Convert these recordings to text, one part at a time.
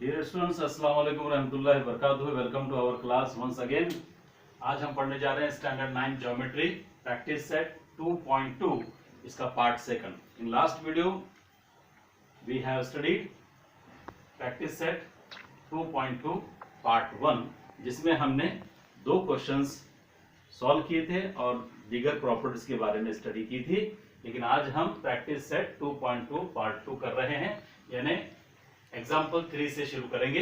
Dear students, अस्सलाम वालेकुम रहमतुल्लाहि व बरकातुहू। Welcome to our class once again. आज हम पढ़ने जा रहे हैं स्टैंडर्ड 9 ज्योमेट्री प्रैक्टिस सेट 2.2, इसका part second. In last video we have studied practice set 2.2 part 1, जिसमें हमने दो क्वेश्चंस सॉल्व किए थे और दीगर प्रॉपर्टीज के बारे में स्टडी की थी। लेकिन आज हम प्रैक्टिस सेट 2.2 पार्ट 2 कर रहे हैं, यानी एग्जाम्पल 3 से शुरू करेंगे।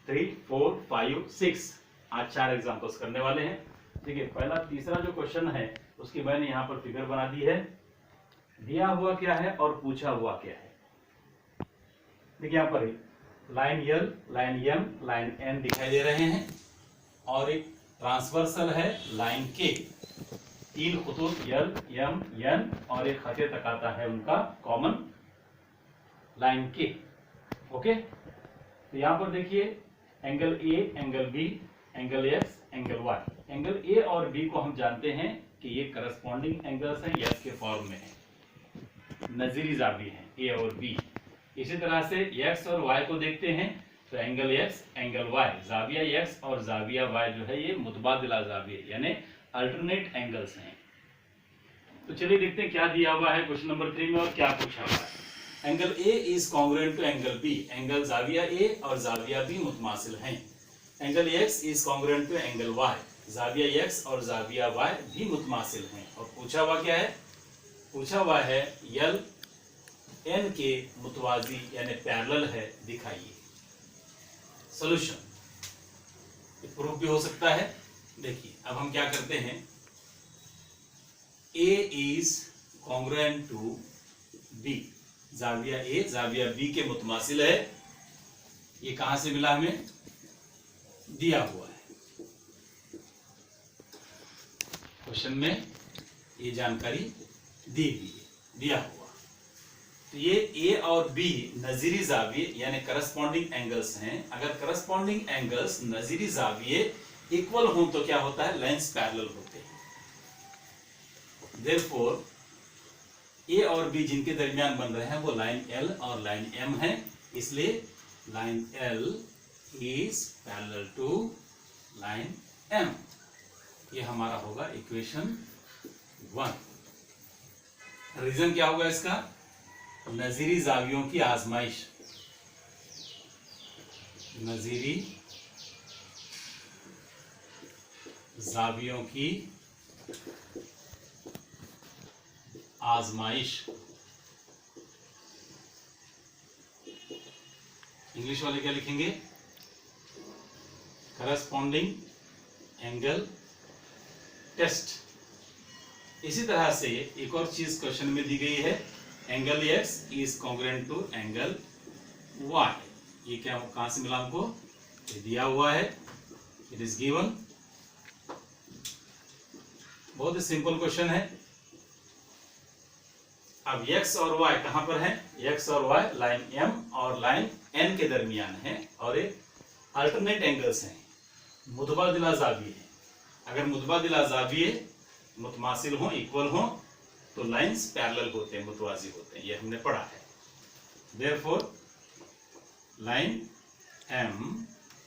3, 4, 5, 6 आज 4 एग्जाम्पल्स करने वाले हैं। देखिए, पहला तीसरा जो क्वेश्चन है उसकी मैंने यहाँ पर फिगर बना दी है। दिया हुआ क्या है और पूछा हुआ क्या है। देखिए यहाँ पर लाइन यल, लाइन एम, लाइन एन दिखाई दे रहे हैं और एक ट्रांसवर्सल है लाइन के। तीन खतूत यल, एम, एन और एक खते तक आता है उनका कॉमन लाइन के। ओके, तो यहां पर देखिए angle A, angle B, angle X, angle Y. Angle A और बी को हम जानते हैं कि ये करस्पॉन्डिंग एंगल्स हैं, एक्स के फॉर्म में है, नजीरी जावी हैं ए और बी। इसी तरह से एक्स और वाई को देखते हैं तो एंगल एक्स, एंगल वाई, जाविया एक्स और जाविया वाई जो है ये मुतबादिला जाविया यानी अल्टरनेट एंगल्स हैं। तो चलिए देखते हैं क्या दिया हुआ है क्वेश्चन नंबर 3 में और क्या पूछा हुआ है। Angle A is congruent to angle B, angle जाविया ए और जाविया बी मुतमासिल हैं। Angle X is congruent to angle Y, जाविया एक्स और जाविया वाई भी मुतमासिल हैं। और पूछा हुआ क्या है? पूछा हुआ है यल एन के मुतवाजी यानी पैरेलल है, दिखाइए। सॉल्यूशन प्रूफ भी हो सकता है। देखिए अब हम क्या करते हैं, A is congruent to B, जाविया ए जाविया बी के मुतमासिल है। ये कहां से मिला? हमें दिया हुआ है क्वेश्चन में, ये जानकारी दी हुई है, दिया हुआ। तो ये ए और बी नजीरी जाविये यानी करस्पॉन्डिंग एंगल्स हैं। अगर करस्पॉन्डिंग एंगल्स नजीरी जाविये इक्वल हों तो क्या होता है? लाइंस पैरेलल होते हैं। देयरफॉर ए और बी जिनके दरमियान बन रहे हैं वो लाइन एल और लाइन एम है, इसलिए line L is parallel to line M. ये हमारा होगा इक्वेशन 1। रीजन क्या होगा इसका? नजीरी जावियों की आजमाइश, नजीरी जावियों की आजमाइश। इंग्लिश वाले क्या लिखेंगे? Corresponding angle test. इसी तरह से एक और चीज क्वेश्चन में दी गई है, angle X is congruent to angle Y. ये क्या, कहां से मिला हमको? ये दिया हुआ है, इट इज गिवन। बहुत ही सिंपल क्वेश्चन है। अब x और y कहां पर है? x और y लाइन m और लाइन n के दरमियान है और एक अल्टरनेट एंगल्स हैं, मुतबादिला जाविये हैं। अगर मुतबादिला जाविये मुतमासिल हों, इक्वल हों तो लाइंस पैरेलल होते हैं, मुतवाजी होते हैं। ये हमने पढ़ा है। Therefore line m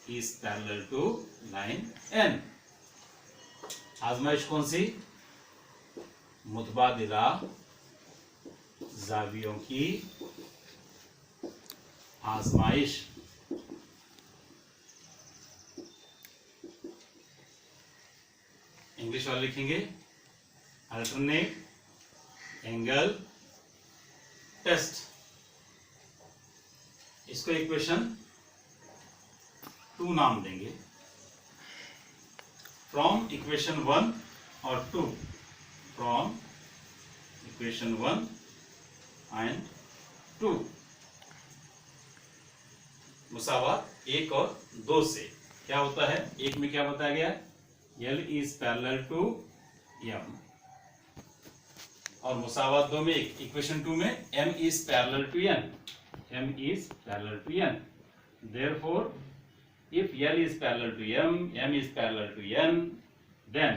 is parallel to line n। आजमाइश कौन सी? मुतबादिला जावियों की आजमाइश। इंग्लिश वाले लिखेंगे अल्टरनेट एंगल टेस्ट। इसको इक्वेशन 2 नाम देंगे। फ्रॉम इक्वेशन 1 और 2, फ्रॉम इक्वेशन 1 एंड 2, मुसावात 1 और 2 से क्या होता है? एक में क्या बताया गया? L is parallel to M, और मुसावात 2 में, इक्वेशन 2 में M is parallel to N, M is parallel to N। Therefore if L is parallel to M, M is parallel to N, then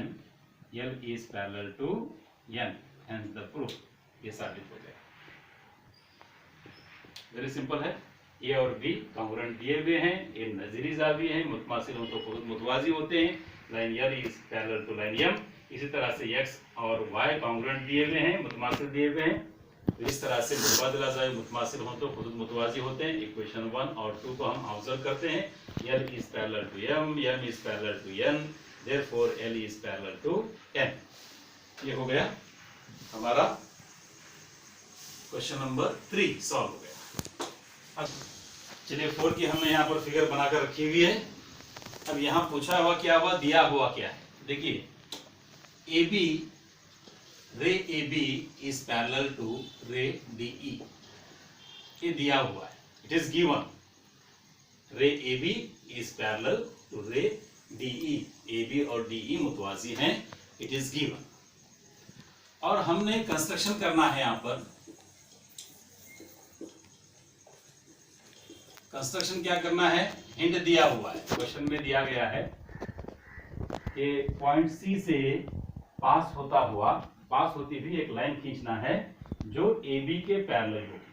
L is parallel to N, hence the proof. ये साबित हो गया। Very simple है। ए और B congruent दिए हुए हैं, ये नजीरी ज़ाविये हैं, मुतमासिल हो तो खुद मुतवाजी होते हैं, line L is parallel to line M. इसी तरह से एक्स और वाई कॉन्ग्रुएंट दिए हुए हैं, मुतमासिल दिए हुए हैं, तो इस तरह से मुतबादिला ज़ाविये मुतमासिल हो तो खुद मुतवाजी होते हैं। इक्वेशन 1 और 2 को हम ऑब्जर्व करते हैं, L is parallel to M, M is parallel to N, therefore L is parallel to N. ये हो गया हमारा क्वेश्चन नंबर 3 सॉल्व हो गया। अब चलिए 4 की हमने यहाँ पर फिगर बनाकर रखी हुई है। अब यहाँ पूछा हुआ क्या हुआ, दिया हुआ क्या है। देखिए A B, ray A B is parallel to ray D E, ये दिया हुआ है, it is given. Ray A B is parallel to ray D E, A B और डी ई मुतवाजी हैं, इट इज गिवन। और हमने कंस्ट्रक्शन करना है, यहाँ पर कंस्ट्रक्शन क्या करना है, हिंट दिया हुआ है, क्वेश्चन में दिया गया है कि पॉइंट सी से पास होती हुई एक लाइन खींचना है जो ए बी के पैरेलल होगी।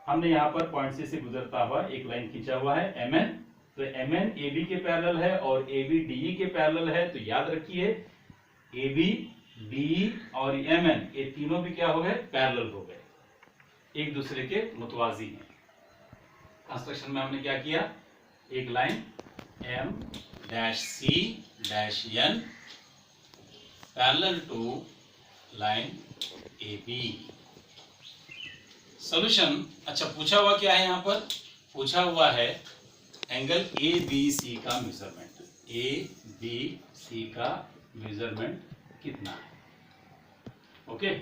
हमने यहाँ पर पॉइंट सी से गुजरता हुआ एक लाइन खींचा हुआ है एम एन, तो एम एन ए बी के पैरेलल है और ए बी डी ई के पैरेलल है। तो याद रखिए ए बी, डी और एम एन ये तीनों भी क्या हो गए, पैरेलल हो गए, एक दूसरे के मुतवाजी हैं। कंस्ट्रक्शन में हमने क्या किया, एक line M dash C dash N parallel to line A B. Solution, अच्छा पूछा हुआ क्या है, यहाँ पर पूछा हुआ है एंगल ए बी सी का मेजरमेंट, ए बी सी का मेजरमेंट कितना है। ओके,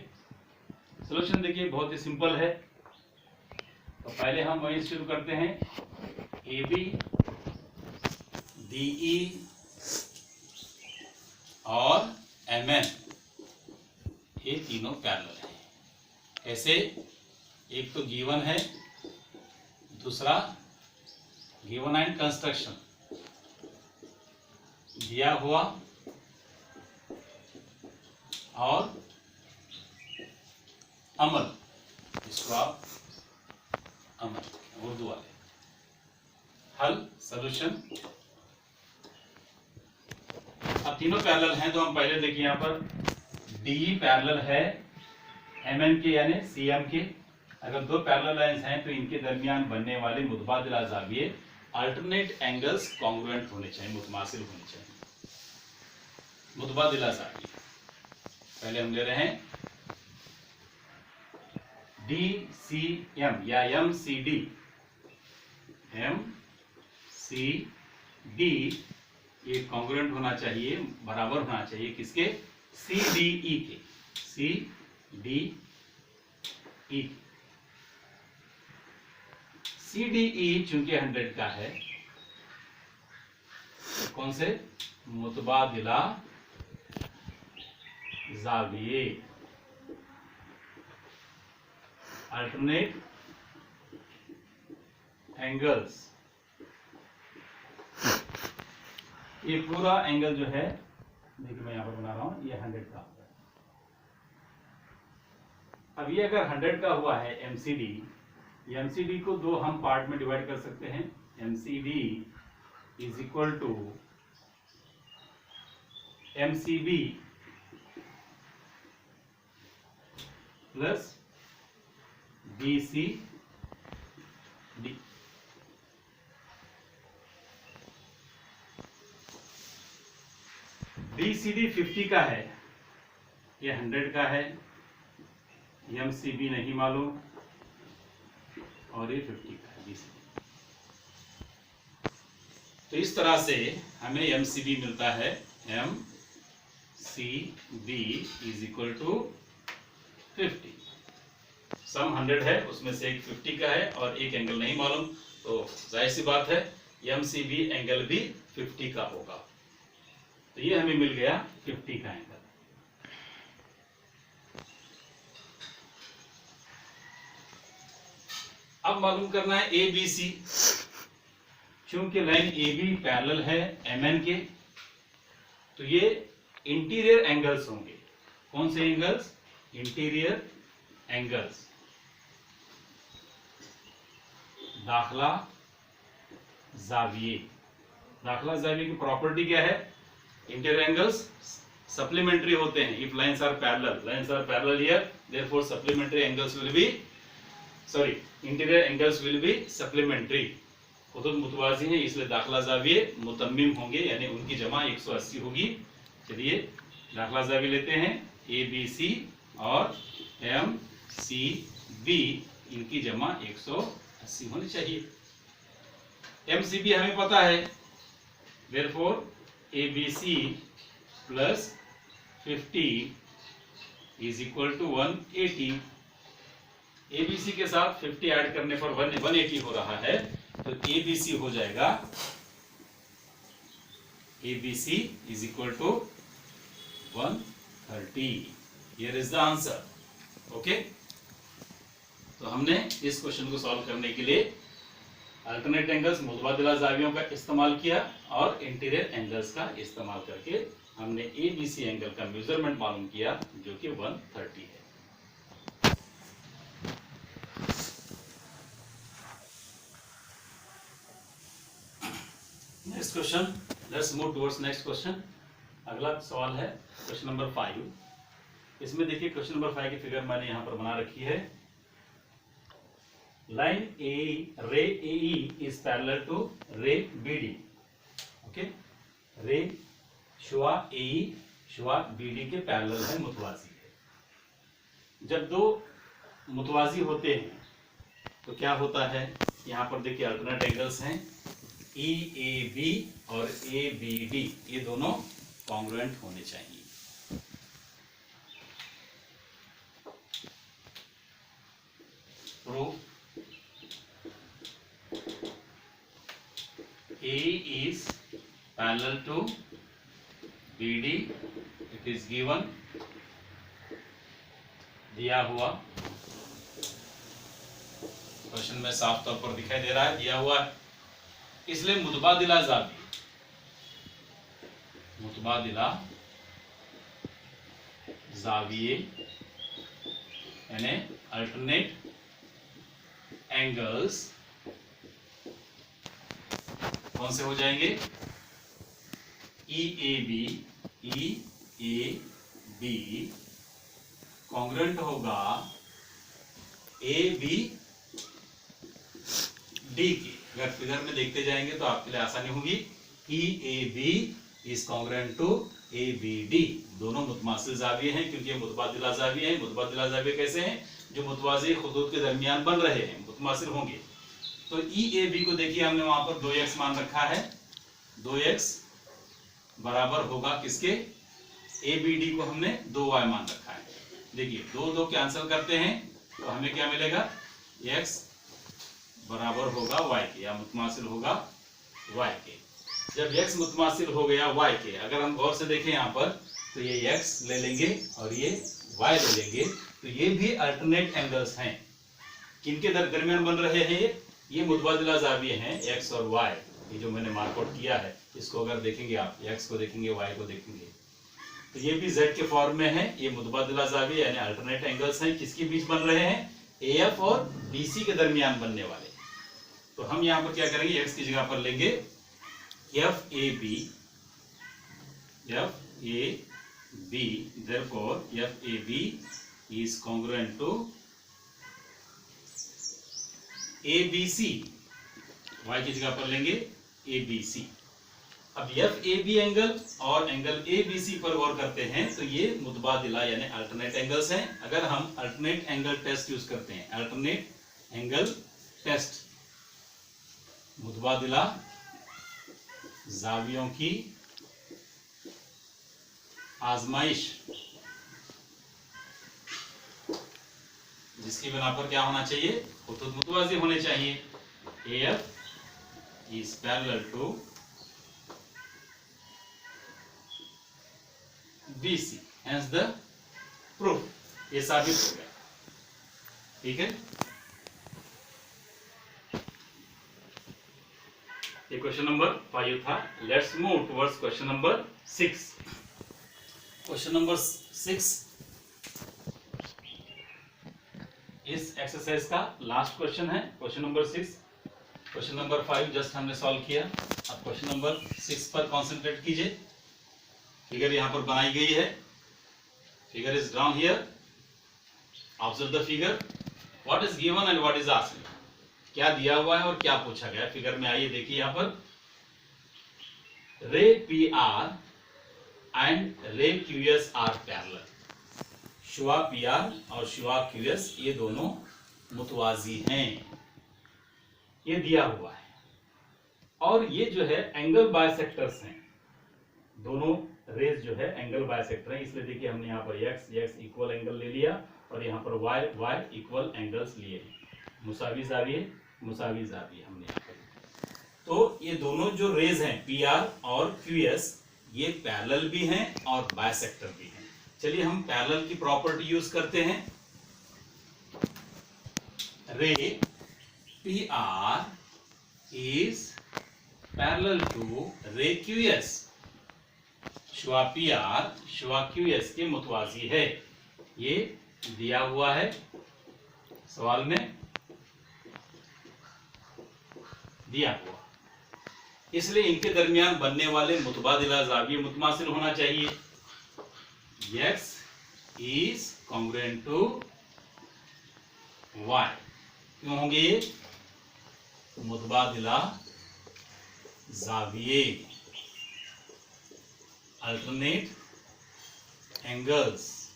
सॉल्यूशन देखिए बहुत ही सिंपल है। तो पहले हम वहीं शुरू करते हैं, ए बी डी ई और एम एन ये तीनों पैरेलल हैं। ऐसे एक तो गिवन है, दूसरा गिवन एंड कंस्ट्रक्शन दिया हुआ, और अमल, इसको आप अमल उर्दू वाले, हल सॉल्यूशन। अब तीनों पैरेलल हैं तो हम पहले देखिए यहाँ पर डी पैरेलल है एम एन के यानी सी एम के। अगर दो पैरेलल लाइंस हैं तो इनके दरमियान बनने वाले मुतबादिला ज़ाविये अल्टरनेट एंगल्स कॉन्ग्रुएंट होने चाहिए, मुतमासिल होने चाहिए। मुतबादिला ज़ाविये पहले हम ले रहे हैं डी सी एम या M C D, M C D ये कॉन्ग्रुएंट होना चाहिए, बराबर होना चाहिए किसके, सी डी ई के, C D E. C D E चूंकि 100 का है, कौन से, मुतबादिला ज़ाविये, अल्टरनेट एंगल्स। ये पूरा एंगल जो है, देखिए मैं यहां पर बना रहा हूं, ये 100 का होगा। अब ये अगर 100 का हुआ है एमसीडी, एमसीडी को दो हम पार्ट में डिवाइड कर सकते हैं। MCD is equal to MCB plus BC D. BCD 50 का है, ये 100 का है, एमसीबी नहीं मालूम और ये 50 का है बीसीडी। तो इस तरह से हमें एमसीबी मिलता है, M C B is equal to 50। Sum 100 है, उसमें से एक 50 का है और एक एंगल नहीं मालूम, तो जाहिर सी बात है एमसीबी एंगल भी 50 का होगा। तो ये हमें मिल गया 50 का एंगल। अब मालूम करना है ए बी सी। चूंकि लाइन ए बी पैरेलल है एम एन के, तो ये इंटीरियर एंगल्स होंगे। कौन से एंगल्स, इंटीरियर एंगल्स। दाखला जाविये। दाखला जाविये की प्रॉपर्टी क्या है? इंटीरियर एंगल्स सप्लीमेंट्री होते हैं if lines are parallel here, therefore supplementary angles will be interior angles will be supplementary. खुद मुतवाजी हैं इसलिए दाखला जाविये मुतम्मिम होंगे, यानी उनकी जमा 180 होगी। चलिए दाखला जाविये लेते हैं, ABC और MCB, इनकी जमा 180 होनी चाहिए। MCB हमें पता है, therefore ABC plus 50 is equal to 180। ABC के साथ 50 ऐड करने पर 180 हो रहा है, तो ABC हो जाएगा, ABC is equal to 130। Here is the answer। Okay, तो हमने इस क्वेश्चन को सॉल्व करने के लिए अल्टरनेट एंगल्स मुतबादिला जावियों का इस्तेमाल किया और इंटीरियर एंगल्स का इस्तेमाल करके हमने ABC एंगल का मेजरमेंट मालूम किया जो कि 130 है। Next question, let's move towards next question. अगला सवाल है क्वेश्चन नंबर 5। इसमें देखिए क्वेश्चन नंबर 5 की फिगर मैंने यहां पर बना रखी है। लाइन रे AE is parallel to रे BD। ओके, रे शुआ AE शुआ BD के पैरेलल है, मुतवाजी है। जब दो मुतवाजी होते हैं तो क्या होता है, यहां पर देखिए अल्टरनेट एंगल्स हैं EAB और ABD, ये दोनों कॉन्ग्रुएंट होने चाहिए। Proof A is parallel to BD, it is given, दिया हुआ क्वेश्चन में साफ तौर पर दिखाई दे रहा है, दिया हुआ है, इसलिए मुतबादिला जाविये यानी अल्टरनेट एंगल्स कौन से हो जाएंगे? EAB कॉन्ग्रुएंट होगा ABD की। अगर फिगर में देखते जाएंगे तो आपके लिए आसानी होगी। EAB is congruent to ABD, दोनों मुतमासिल जाविये हैं क्योंकि ये मुतबादिला जाविये हैं। मुतबादिला जाविये कैसे हैं? जो मुतवाज़ी खुदूद के दरमियान बन रहे हैं, मुतमासिल होंगे। तो EAB को देखिए हमने वहां पर 2x मान रखा है, 2x बराबर होगा किसके? ABD को हमने 2y मान रखा है। देखिए 2 कैंसिल करते हैं तो हमें क्या मिलेगा? x बराबर होगा y के, या मुतमासिल होगा y के। जब x मुतमासिल हो गया y के, अगर हम गौर से देखें यहाँ पर तो ये x ले लेंगे और ये y ले लेंगे, तो ये भी अल्टरनेट एंगल्स हैं। किनके दरमियान बन रहे हैं? ये मुतबादिला जाविये हैं x और y। ये जो मैंने मार्कआउट किया है, इसको अगर देखेंगे आप, x को देखेंगे, y को देखेंगे, तो ये भी z के फॉर्म में है। ये मुतबादिला जाविये यानी अल्टरनेट एंगल्स हैं। किसके बीच बन रहे हैं? AF और BC के दरमियान बनने वाले। तो हम यहाँ पर क्या करेंगे? x की जगह पर लेंगे FAB, therefore FAB is congruent to ABC, y की जगह पर लेंगे ABC। अब FAB एंगल और एंगल ABC पर गौर करते हैं तो ये मुतबादिला यानी अल्टरनेट एंगल्स हैं। अगर हम अल्टरनेट एंगल टेस्ट यूज करते हैं, अल्टरनेट एंगल टेस्ट, मुतबादिला जावियों की आजमाइश, जिसकी बिना पर क्या होना चाहिए? खुतूत मुतवाज़ी होने चाहिए। AF is parallel to BC, hence the proof, ये साबित हो गया। ठीक है, ये क्वेश्चन नंबर 5 था। Let's move towards question number 6। Question number 6 इस एक्सरसाइज का लास्ट क्वेश्चन है। Question number 6, question number 5 just हमने सॉल्व किया। अब क्वेश्चन नंबर 6 पर कॉन्सेंट्रेट कीजिए। फिगर यहाँ पर बनाई गई है। Figure is drawn here. Observe the figure. What is given and what is asked. क्या दिया हुआ है और क्या पूछा गया है। फिगर में आइए देखिए यहाँ पर ray P R and ray Q S R parallel. शुआ पी आर और शुआ क्यूएस ये दोनों मुतवाजी हैं, ये दिया हुआ है। और ये जो है एंगल बायसेक्टर्स हैं, दोनों रेज जो है एंगल बायसेक्टर हैं। इसलिए देखिए हमने यहाँ पर x इक्वल एंगल ले लिया और यहाँ पर y इक्वल एंगल्स लिए हैं। मुसावी जाविये हमने यहाँ पर। तो ये दोनों जो रेज हैं PR और QS ये पैरेलल भी हैं और बायसेक्टर भी हैं। चलिए हम पैरेलल की प्रॉपर्टी यूज करते हैं। रे PR is parallel to ray QS। शुआ PR शुआ QS के मुतवाजी है, ये दिया हुआ है सवाल में दिया हुआ। इसलिए इनके दरमियान बनने वाले मुतबादिला जाविये मुतमासिल होना चाहिए। X is congruent to Y। क्यों होंगे ये मुतबादिला जाविये, अल्टरनेट एंगल्स।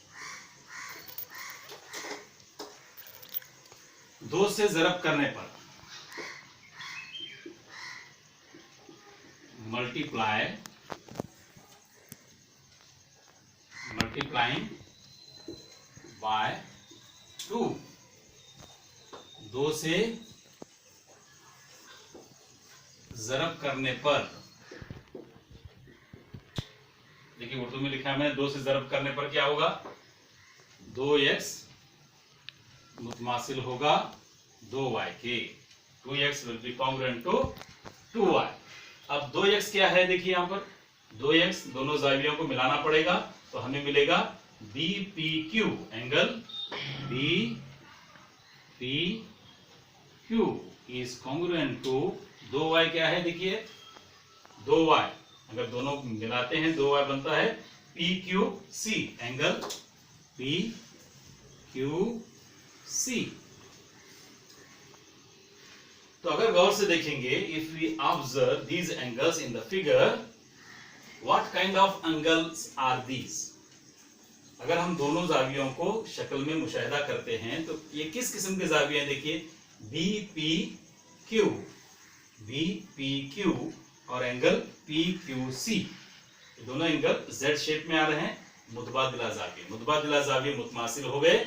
दो से ज़रब करने पर मल्टीप्लाइंग बाय 2। दो से ज़रब करने पर, देखिए उर्दू में लिखा है मैंने, दो से ज़रब करने पर क्या होगा 2x मुतमासिल होगा 2y के। 2x will be congruent to 2y। अब 2x क्या है देखिए यहाँ पर 2x दोनों जावियों को मिलाना पड़ेगा तो हमें मिलेगा BPQ angle BPQ is congruent to 2y क्या है देखिए 2y। अगर दोनों मिलाते हैं 2y बनता है PQC एंगल PQC। तो अगर गौर से देखेंगे if we observe these angles in the figure what kind of angles are these. अगर हम दोनों जावियों को शक्ल में मुशाहिदा करते हैं तो ये किस किस्म के जाविये हैं देखिए BPQ और एंगल PQC। दोनों एंगल Z शेप में आ रहे हैं। मुतबादिला जाविये मुतमासिल हो गए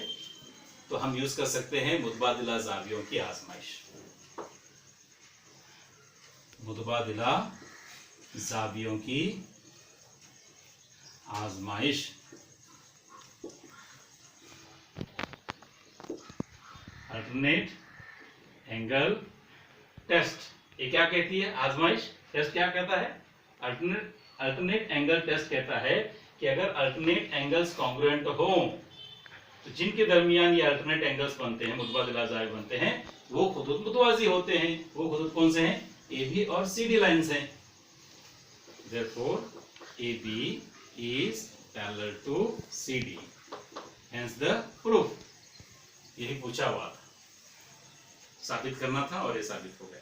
तो हम यूज कर सकते हैं मुतबादिला जावियों की आजमाइश। मुतबादिला जावियों की आजमाइश। Alternate angle test. ये क्या कहती है आजमाइश। टेस्ट क्या कहता है अल्टरनेट एंगल टेस्ट कहता है कि अगर अल्टरनेट एंगल्स कॉन्ग्रुएंट हो तो जिनके दरमियान ये अल्टरनेट एंगल्स बनते हैं मुतबादिला जाविये बनते हैं वो खुदूद मुतवाजी होते हैं। वो खुदूद कौन से हैं AB और CD लाइंस हैं। Therefore AB is parallel to CD, hence the proof। यही पूछा हुआ था, साबित करना था और ये साबित हो गया।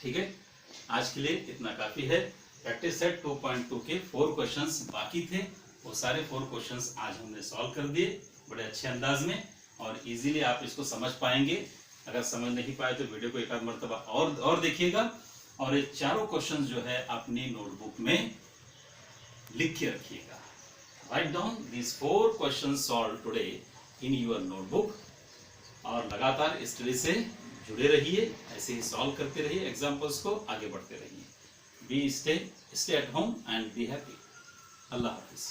ठीक है, आज के लिए इतना काफी है। प्रैक्टिस सेट 2.2 के 4 क्वेश्चंस बाकी थे, वो सारे 4 क्वेश्चंस आज हमने सॉल्व कर दिए बड़े अच्छे अंदाज में और इजीली आप इसको समझ पाएंगे। अगर समझ नहीं पाए तो वीडियो को एक आध मरतबा और देखिएगा और ये चारों क्वेश्चंस जो है अपनी नोटबुक में लिख के रखिएगा। Write down this 4 questions solve today in your notebook और लगातार स्टडी से जुड़े रहिए, ऐसे ही सॉल्व करते रहिए, एग्जाम्पल्स को आगे बढ़ते रहिए। Be stay at home and be happy. Allah Hafiz.